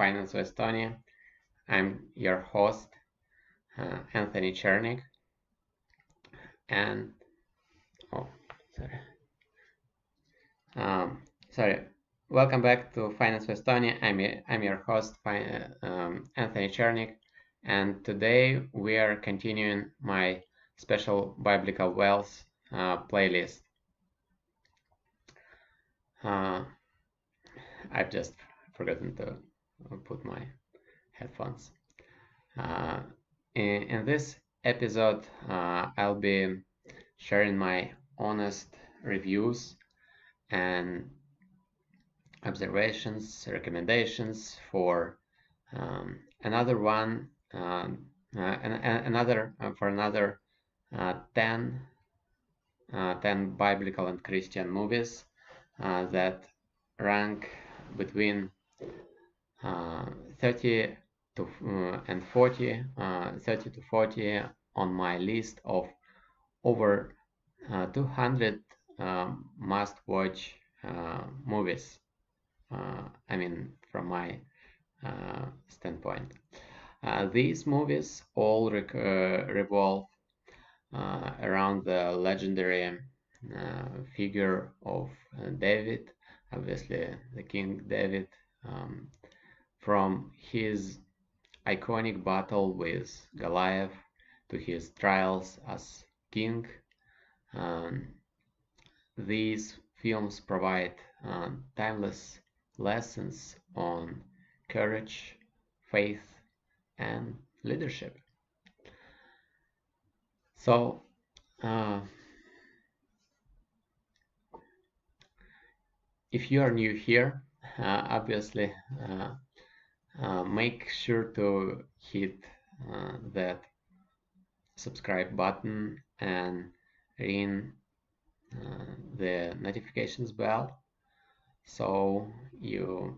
Finance with Estonia. I'm your host, Anthony Chernik, and sorry. Welcome back to Finance with Estonia. I'm your host, Anthony Chernik, and today we are continuing my special biblical wells playlist. I've just forgotten to put my headphones. In this episode, I'll be sharing my honest reviews and observations, recommendations for another 10 biblical and Christian movies that rank between 30 to 40 on my list of over 200 must-watch movies. From my standpoint. These movies all revolve around the legendary figure of David, obviously the King David, from his iconic battle with Goliath to his trials as king. These films provide timeless lessons on courage, faith, and leadership. So, if you are new here, obviously make sure to hit that subscribe button and ring the notifications bell so you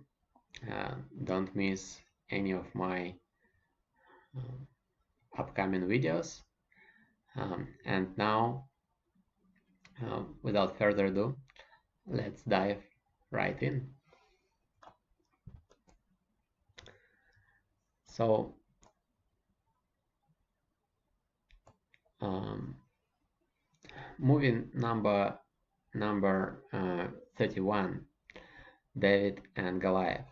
don't miss any of my upcoming videos. And now, without further ado, let's dive right in. So, movie number 31, David and Goliath,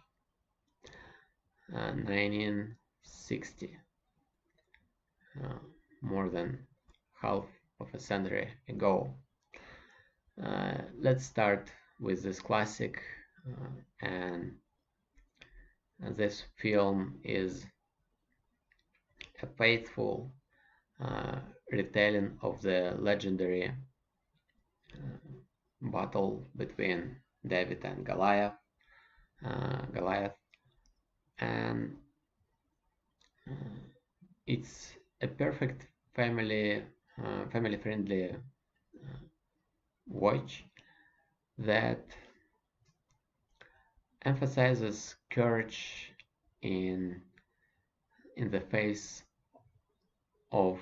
1960, more than half of a century ago. Let's start with this classic, and this film is a faithful retelling of the legendary battle between David and Goliath, and it's a perfect family-friendly watch that emphasizes courage in the face of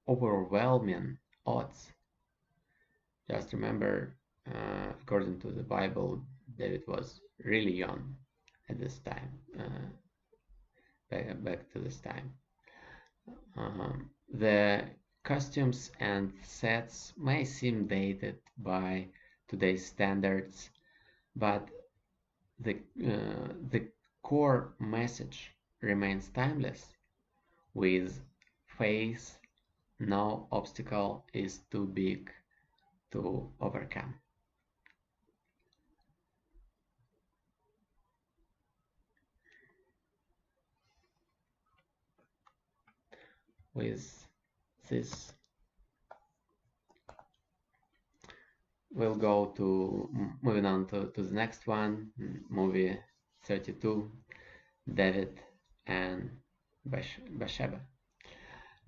overwhelming odds. Just remember, according to the Bible, David was really young at this time, back to this time. The costumes and sets may seem dated by today's standards, but the core message remains timeless. With faith, no obstacle is too big to overcome. With this, we'll go to moving on to the next one, movie 32, David and Bathsheba,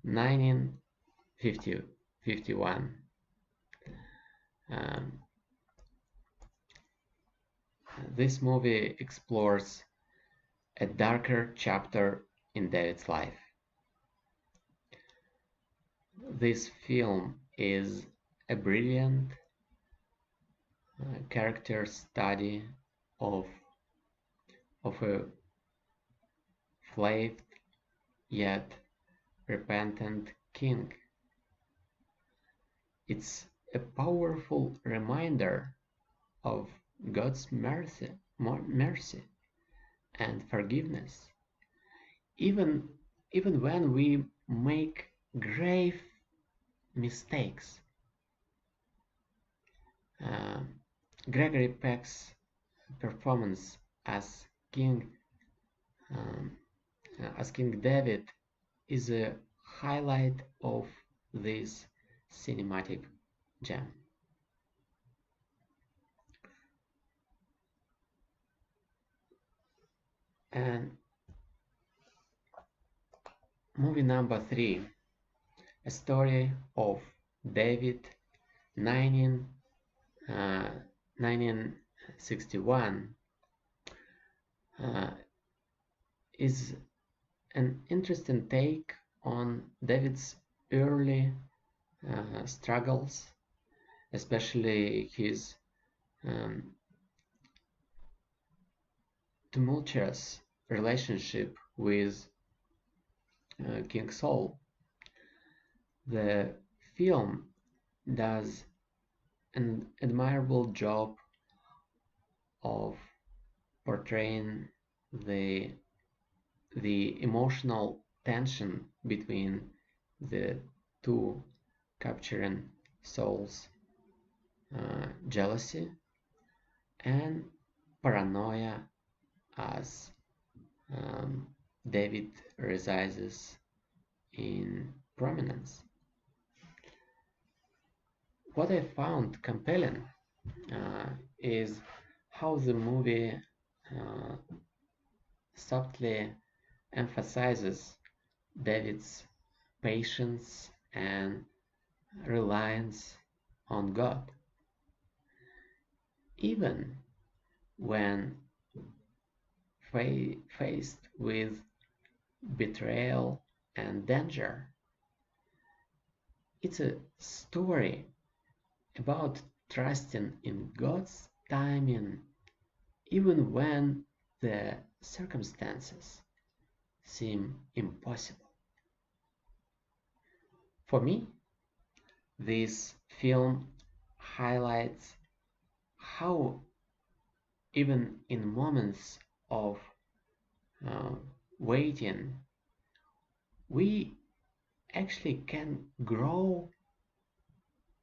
1951. This movie explores a darker chapter in David's life. This film is a brilliant character study of a enslaved yet repentant king. It's a powerful reminder of God's mercy and forgiveness, even when we make grave mistakes. Uh, Gregory Peck's performance as King um, as King David is a highlight of this cinematic gem. And movie number 3, a story of David, 1961, is an interesting take on David's early struggles, especially his um, tumultuous relationship with King Saul. The film does an admirable job of portraying the emotional tension between the two, capturing Saul's jealousy and paranoia as David rises in prominence. What I found compelling is how the movie subtly emphasizes David's patience and reliance on God, even when faced with betrayal and danger. It's a story about trusting in God's timing, even when the circumstances seem impossible. For me, this film highlights how, even in moments of uh, waiting, we actually can grow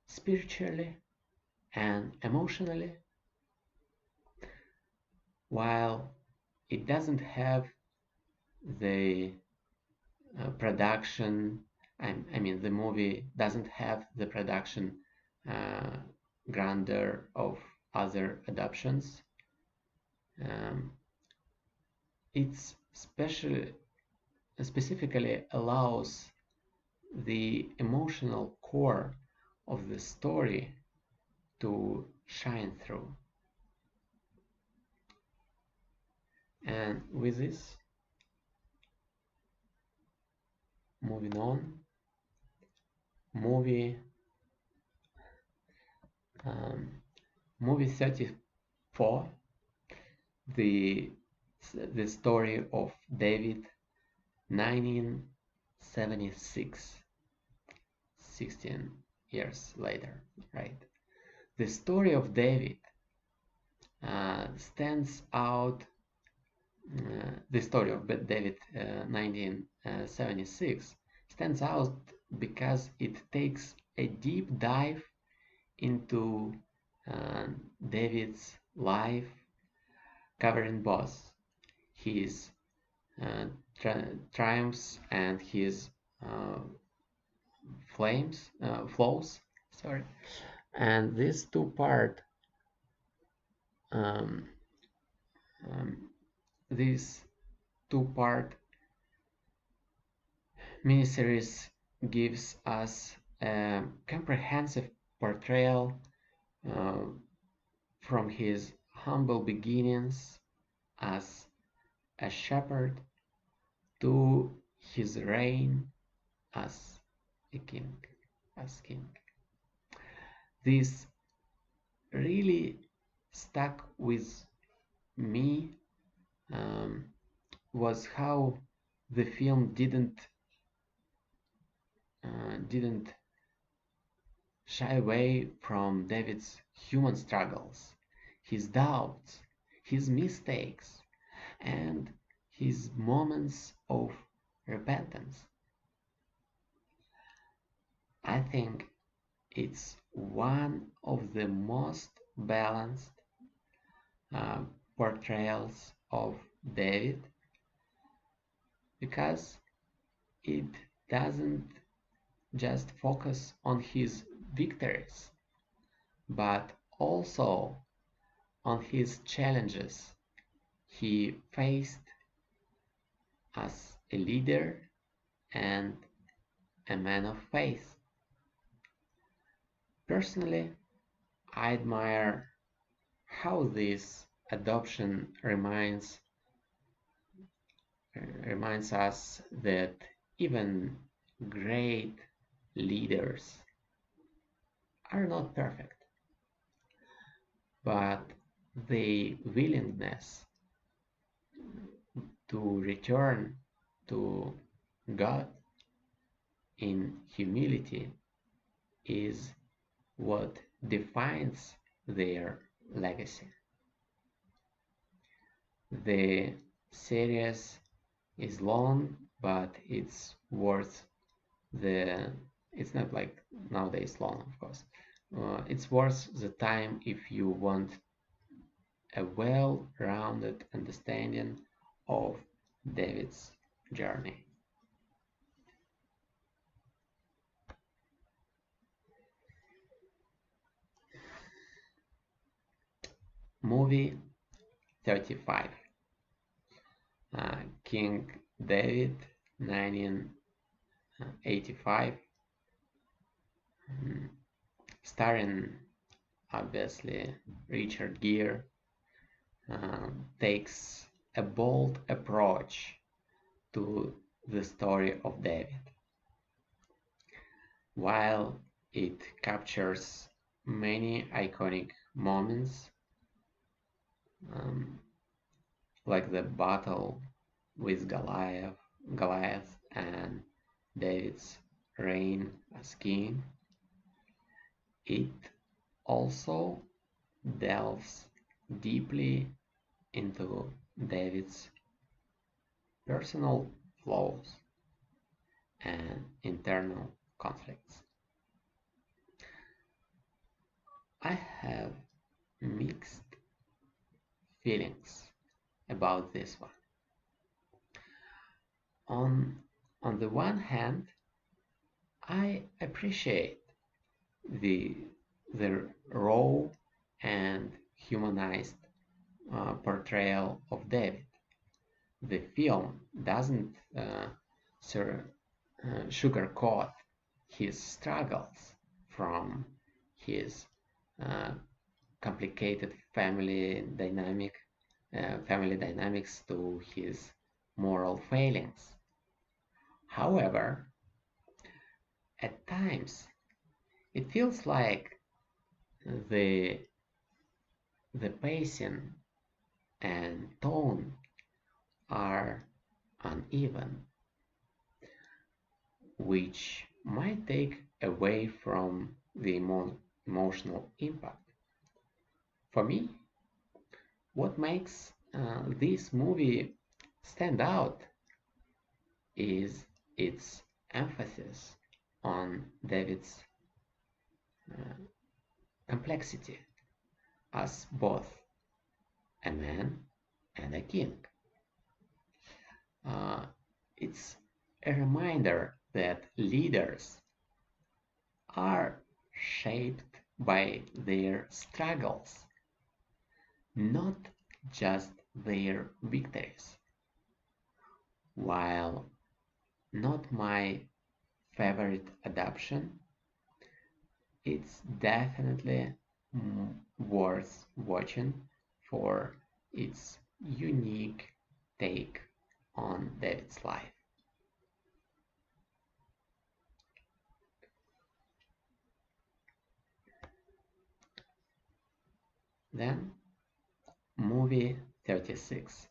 spiritually and emotionally, while it doesn't have the production. I mean, the movie doesn't have the production uh, grandeur of other adaptations. It specifically allows the emotional core of the story to shine through. And with this, moving on, movie 34, the story of David, 1976, 16 years later, right? The story of David stands out. The story of David, 1976, stands out because it takes a deep dive into David's life, covering both his triumphs and his flaws. Sorry, and this two-part um, um, this two-part miniseries gives us a comprehensive portrayal uh, from his humble beginnings as a shepherd to his reign as a king, as king. This really stuck with me was how the film didn't shy away from David's human struggles, his doubts, his mistakes, and his moments of repentance. I think it's one of the most balanced uh, portrayals of David because it doesn't just focus on his victories, but also on his challenges he faced as a leader and a man of faith. Personally, I admire how this adoption reminds us that even great leaders are not perfect, but the willingness to return to God in humility is what defines their legacy. The series is long, but it's not like nowadays long, of course. It's worth the time if you want a well-rounded understanding of David's journey. Movie 35. King David, 1985, starring obviously Richard Gere, takes a bold approach to the story of David. While it captures many iconic moments, um, like the battle with Goliath and David's reign as king, it also delves deeply into David's personal flaws and internal conflicts. I have mixed feelings about this one. On, on the one hand, I appreciate the, the raw and humanized portrayal of David. The film doesn't sugarcoat his struggles, from his uh, complicated family dynamics to his moral failings. However, at times it feels like the the pacing and tone are uneven, which might take away from the emotional impact. For me, what makes this movie stand out is its emphasis on David's uh, complexity as both a man and a king. Uh, it's a reminder that leaders are shaped by their struggles, not just their victories. While not my favorite adaptation, it's definitely worth watching for its unique take on David's life. Then, movie 36.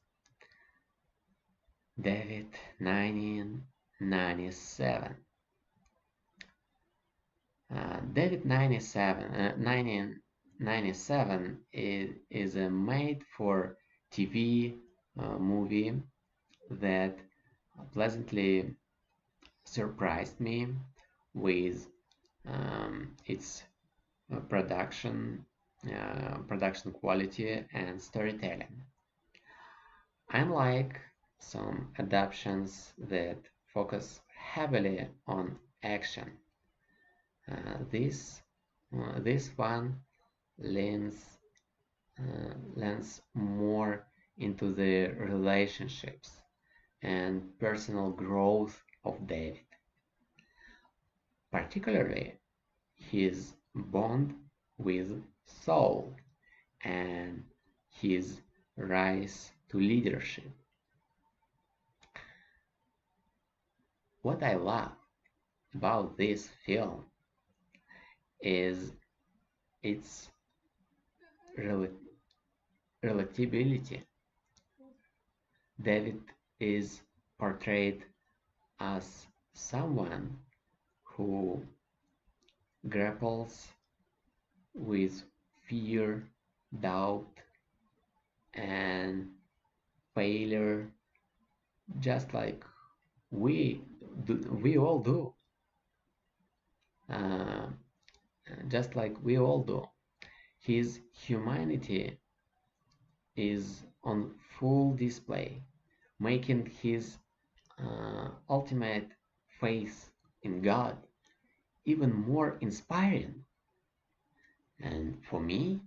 David 1997. David 1997 is a made-for-TV movie that pleasantly surprised me with its production quality and storytelling. Unlike some adaptations that focus heavily on action, this one leans leans more into the relationships and personal growth of David, particularly his bond with Saul and his rise to leadership. What I love about this film is its rel relatability. David is portrayed as someone who grapples with fear, doubt, and failure, just like we all do. Uh, just like we all do. His humanity is on full display, making his ultimate faith in God even more inspiring. And for me,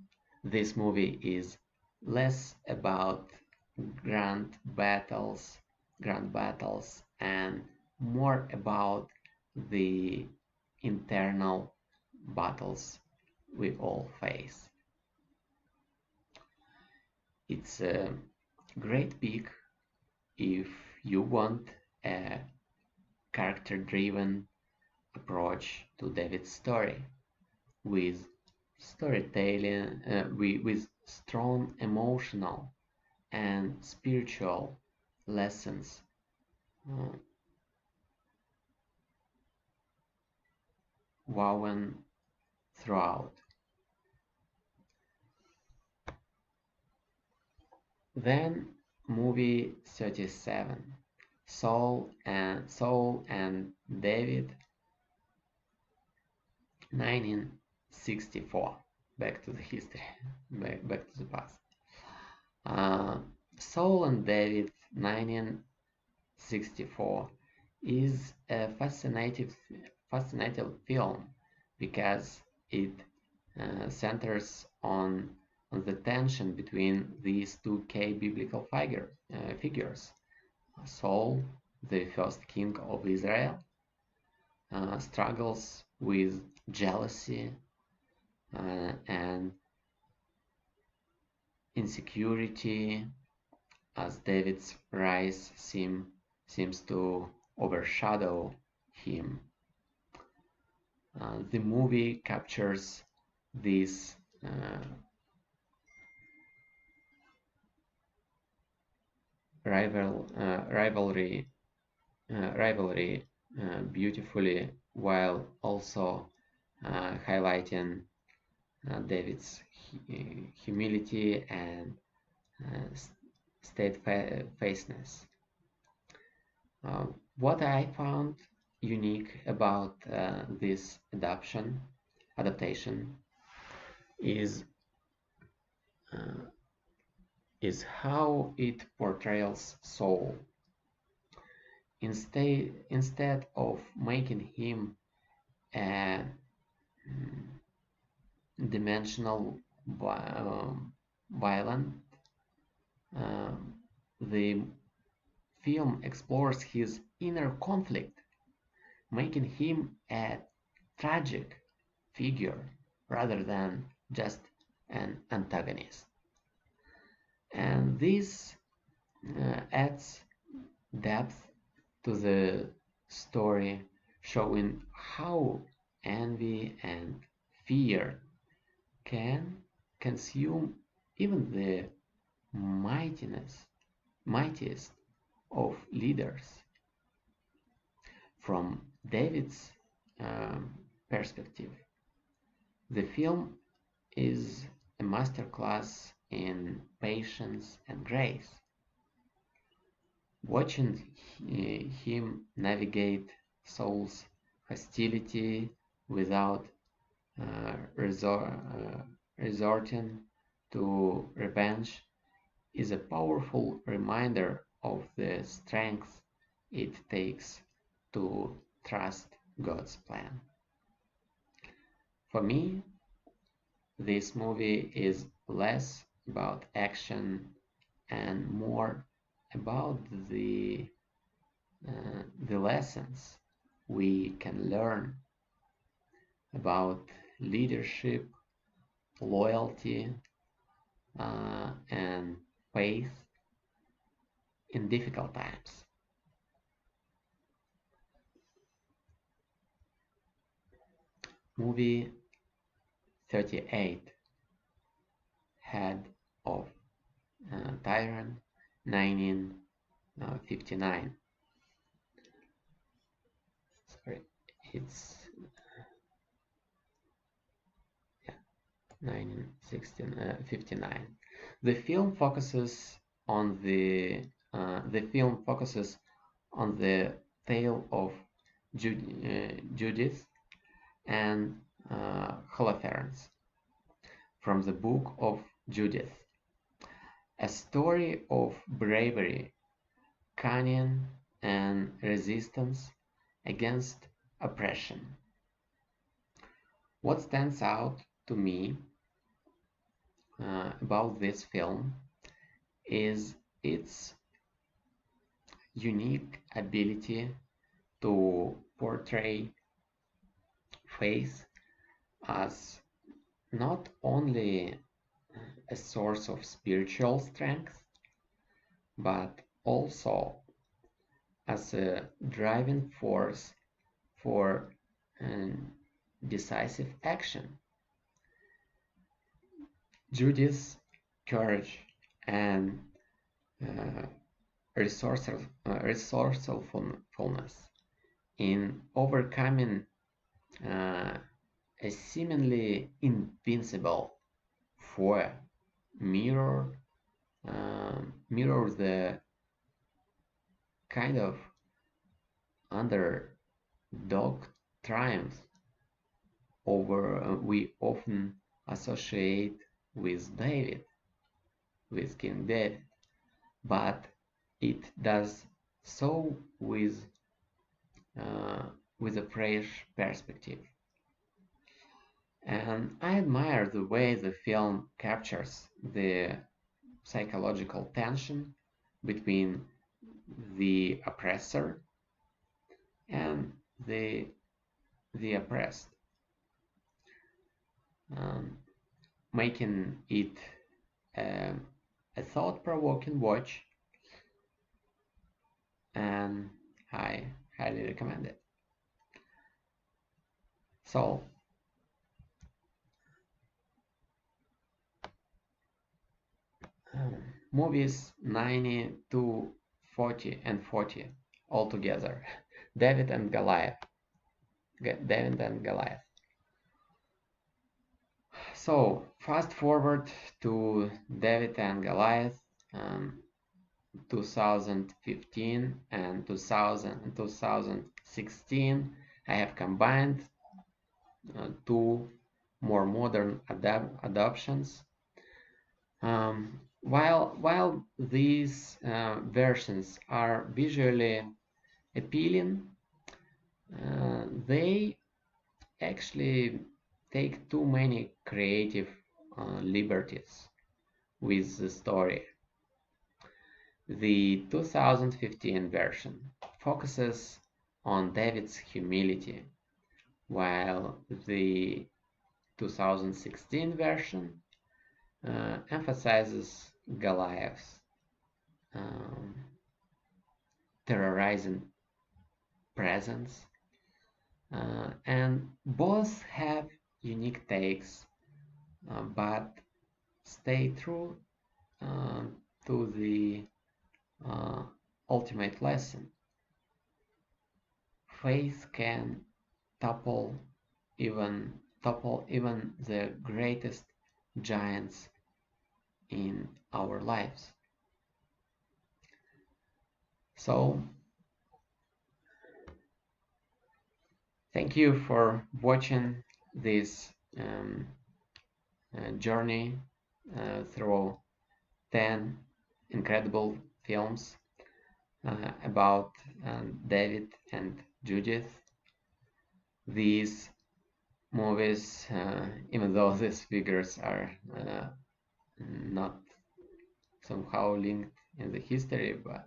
this movie is less about grand battles, grand battles, and more about the internal battles we all face. It's a great pick if you want a character-driven approach to David's story with storytelling, with strong emotional and spiritual lessons uh, woven throughout. Then movie 37, Saul and David, 1964. Back to the history, back to the past. Uh, Saul and David, 1964, is a fascinating film because it centers on the tension between these two key biblical figures. Saul, the first king of Israel, struggles with jealousy and insecurity as David's rise seems to overshadow him. The movie captures this rivalry beautifully, while also highlighting David's humility and steadfastness. What I found unique about this adaptation is uh, is how it portrays Saul. Instead of making him a dimensional violent, um, the film explores his inner conflict, making him a tragic figure rather than just an antagonist. And this adds depth to the story, showing how envy and fear can consume even the mightiest of leaders. From David's perspective, the film is a masterclass in patience and grace. Watching him navigate Saul's hostility without resorting to revenge is a powerful reminder of the strength it takes to trust God's plan. For me, this movie is less about action and more about the lessons we can learn about leadership, loyalty, and faith in difficult times. Movie 38, Head of Tyrant, 1959. Sorry, it's 1959. The film focuses on the tale of Judith and Holofernes from the book of Judith, a story of bravery, cunning, and resistance against oppression. What stands out to me about this film is its unique ability to portray faith as not only a source of spiritual strength, but also as a driving force for decisive action. Judith's courage and resourcefulness in overcoming a seemingly invincible foe mirror the kind of underdog triumph we often associate with King David, but it does so with a fresh perspective. And I admire the way the film captures the psychological tension between the oppressor and the oppressed, making it a thought-provoking watch, and I highly recommend it. So, movies 92, 40, and 40 altogether. David and Goliath. David and Goliath. So, fast forward to David and Goliath, 2015 and 2016. I have combined two more modern adoptions. While these versions are visually appealing, they actually take too many creative liberties with the story. The 2015 version focuses on David's humility, while the 2016 version emphasizes Goliath's terrorizing presence, and both have unique takes, but stay true to the ultimate lesson. Faith can topple even the greatest giants in our lives. So thank you for watching this journey through 10 incredible films about David and Judith. These movies, even though these figures are not somehow linked in the history, but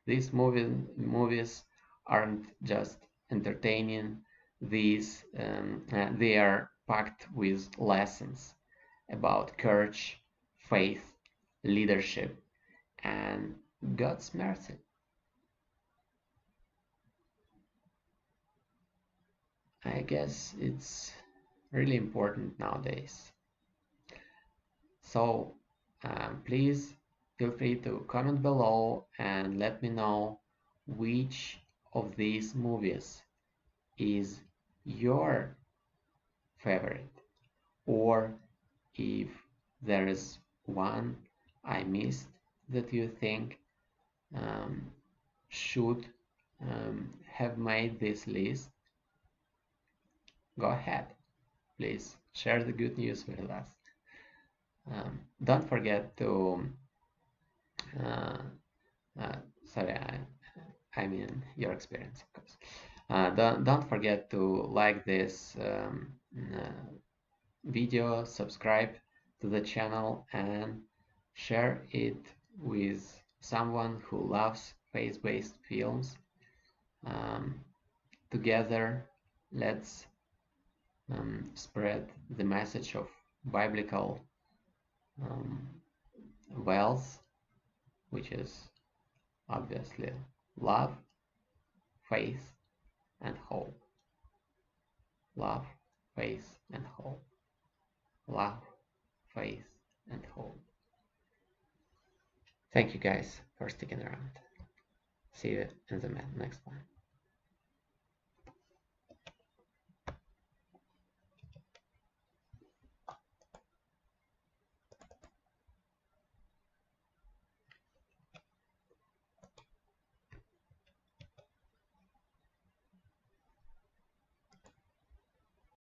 these movies aren't just entertaining. They are packed with lessons about courage, faith, leadership, and God's mercy. I guess it's really important nowadays. So please feel free to comment below and let me know which of these movies is your favorite, or if there is one I missed that you think should have made this list. Go ahead, please share the good news with us. Don't forget to sorry, I mean your experience, of course. Don't forget to like this video, subscribe to the channel, and share it with someone who loves faith-based films. Together, let's spread the message of biblical wealth, which is obviously love, faith, and hope. Love, faith, and hope. Love, faith, and hope. Thank you guys for sticking around. See you in the next one.